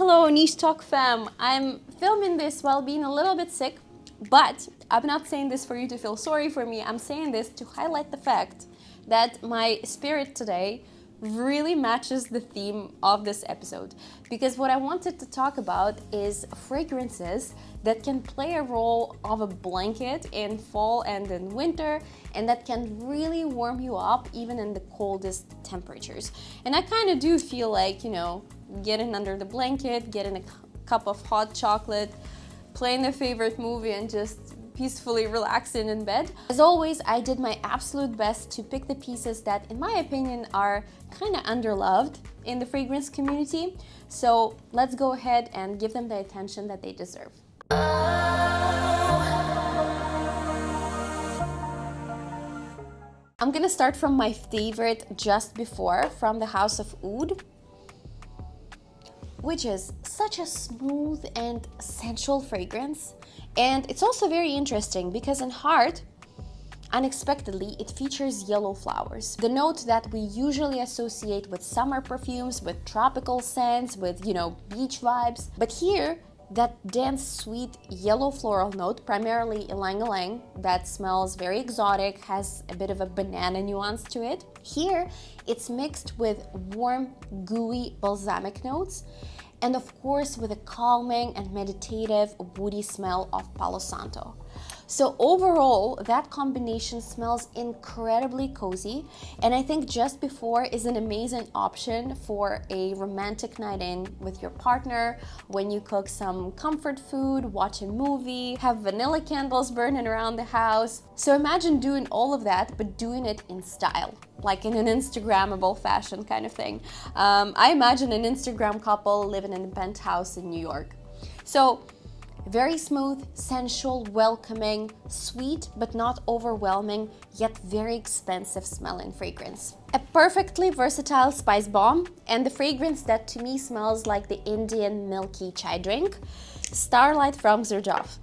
Hello, Niche Talk fam. I'm filming this while being a little bit sick, but I'm not saying this for you to feel sorry for me. I'm saying this to highlight the fact that my spirit today really matches the theme of this episode, because what I wanted to talk about is fragrances that can play a role of a blanket in fall and in winter, and that can really warm you up even in the coldest temperatures. And I kind of do feel like, you know, getting under the blanket, getting a cup of hot chocolate, playing a favorite movie, and just peacefully relaxing in bed. As always, I did my absolute best to pick the pieces that, in my opinion, are kind of underloved in the fragrance community. So let's go ahead and give them the attention that they deserve. I'm gonna start from my favorite just before, from the House of Oud, which is such a smooth and sensual fragrance. And it's also very interesting because in Heart, unexpectedly, it features yellow flowers. The note that we usually associate with summer perfumes, with tropical scents, with, you know, beach vibes. But here, that dense, sweet yellow floral note, primarily ylang-ylang, that smells very exotic, has a bit of a banana nuance to it. Here, it's mixed with warm, gooey balsamic notes, and of course with a calming and meditative woody smell of Palo Santo. So overall, that combination smells incredibly cozy, and I think just before is an amazing option for a romantic night in with your partner, when you cook some comfort food, watch a movie, have vanilla candles burning around the house. So imagine doing all of that, but doing it in style, like in an Instagrammable fashion kind of thing. I imagine an Instagram couple living in a penthouse in New York. So very smooth, sensual, welcoming, sweet but not overwhelming, yet very expensive smelling fragrance. A perfectly versatile spice bomb, and the fragrance that to me smells like the Indian milky chai drink, Starlight from Xerjoff.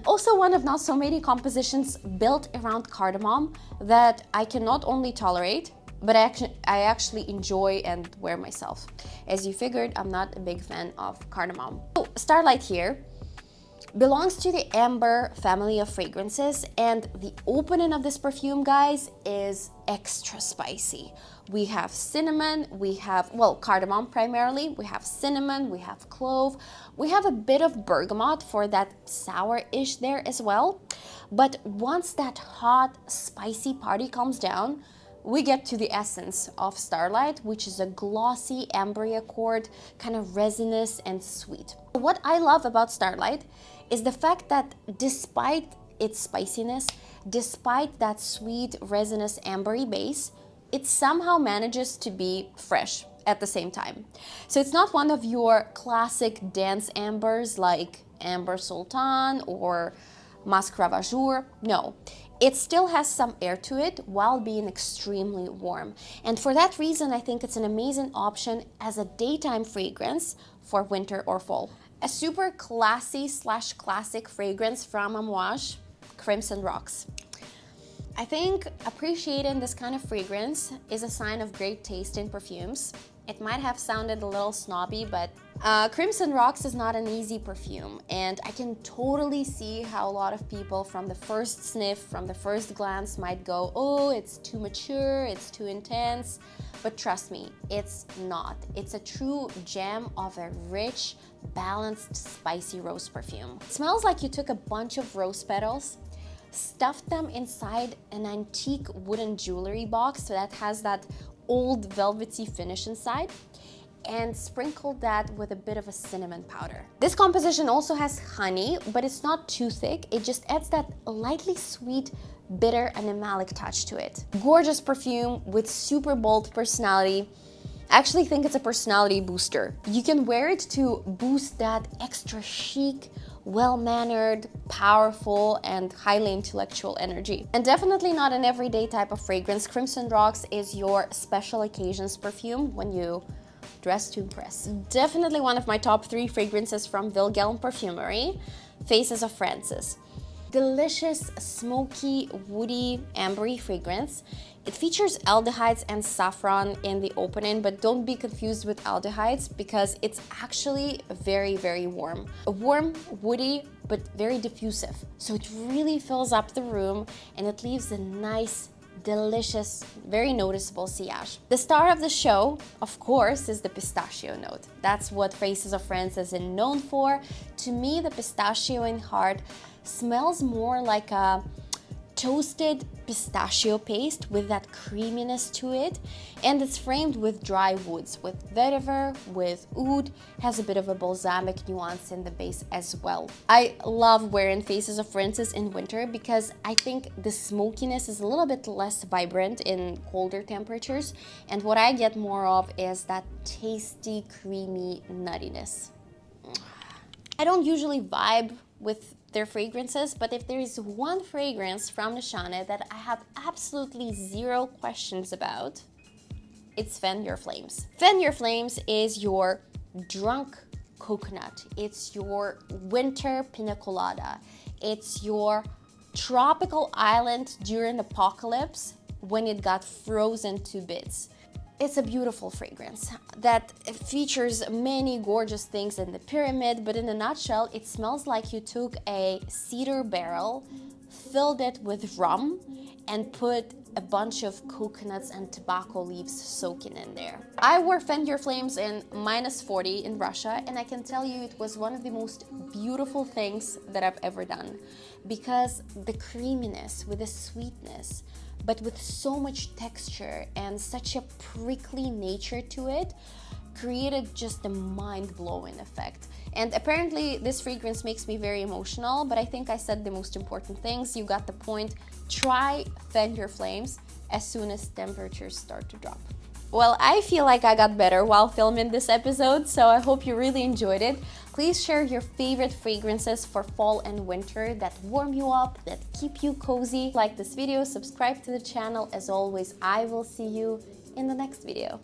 Also one of not so many compositions built around cardamom that I can not only tolerate, but I actually enjoy and wear myself. As you figured, I'm not a big fan of cardamom. So Starlight here belongs to the amber family of fragrances, and the opening of this perfume, guys, is extra spicy. We have cinnamon, we have, well, cardamom primarily, we have cinnamon, we have clove, we have a bit of bergamot for that sour-ish there as well. But once that hot, spicy party comes down, we get to the essence of Starlight, which is a glossy amber accord, kind of resinous and sweet. What I love about Starlight is the fact that despite its spiciness, despite that sweet, resinous, ambery base, it somehow manages to be fresh at the same time. So it's not one of your classic dense ambers like Amber Sultan or Masque Ravageur. No. It still has some air to it while being extremely warm. And for that reason, I think it's an amazing option as a daytime fragrance for winter or fall. A super classy / classic fragrance from Amouage, Crimson Rocks. I think appreciating this kind of fragrance is a sign of great taste in perfumes. It might have sounded a little snobby, but Crimson Rocks is not an easy perfume, and I can totally see how a lot of people from the first sniff, from the first glance might go, oh, it's too mature, it's too intense. But trust me, it's not. It's a true gem of a rich, balanced, spicy rose perfume. It smells like you took a bunch of rose petals, stuffed them inside an antique wooden jewelry box that has that old velvety finish inside, and sprinkled that with a bit of a cinnamon powder. This composition also has honey, but it's not too thick. It just adds that lightly sweet, bitter, animalic touch to it. Gorgeous perfume with super bold personality. I actually think it's a personality booster. You can wear it to boost that extra chic, well-mannered, powerful, and highly intellectual energy. And definitely not an everyday type of fragrance. Crimson Rocks is your special occasions perfume when you dress to impress. Definitely one of my top 3 fragrances from Wilhelm Perfumery, Faces of Francis. delicious, smoky, woody, ambery fragrance. It features aldehydes and saffron in the opening, but don't be confused with aldehydes because it's actually very, very warm. Warm, woody, but very diffusive. So it really fills up the room and it leaves a nice, delicious, very noticeable sillage. The star of the show, of course, is the pistachio note. That's what Faces of France is known for. To me, the pistachio in heart smells more like a toasted pistachio paste with that creaminess to it, and it's framed with dry woods, with vetiver, with oud, has a bit of a balsamic nuance in the base as well. I love wearing Faces of Francis in winter because I think the smokiness is a little bit less vibrant in colder temperatures, and what I get more of is that tasty, creamy nuttiness. I don't usually vibe with their fragrances, but if there is one fragrance from Nishane that I have absolutely zero questions about, it's Fan Your Flames. Fan Your Flames is your drunk coconut. It's your winter pina colada. It's your tropical island during apocalypse when it got frozen to bits. It's a beautiful fragrance that features many gorgeous things in the pyramid, but in a nutshell, it smells like you took a cedar barrel, filled it with rum, and put a bunch of coconuts and tobacco leaves soaking in there. I wore Fan Your Flames in -40 in Russia, and I can tell you it was one of the most beautiful things that I've ever done because the creaminess with the sweetness, but with so much texture and such a prickly nature to it, created just a mind-blowing effect. And apparently this fragrance makes me very emotional, but I think I said the most important things. You got the point. Try Fan Your Flames as soon as temperatures start to drop. Well, I feel like I got better while filming this episode, so I hope you really enjoyed it. Please share your favorite fragrances for fall and winter that warm you up, that keep you cozy. Like this video, subscribe to the channel. As always, I will see you in the next video.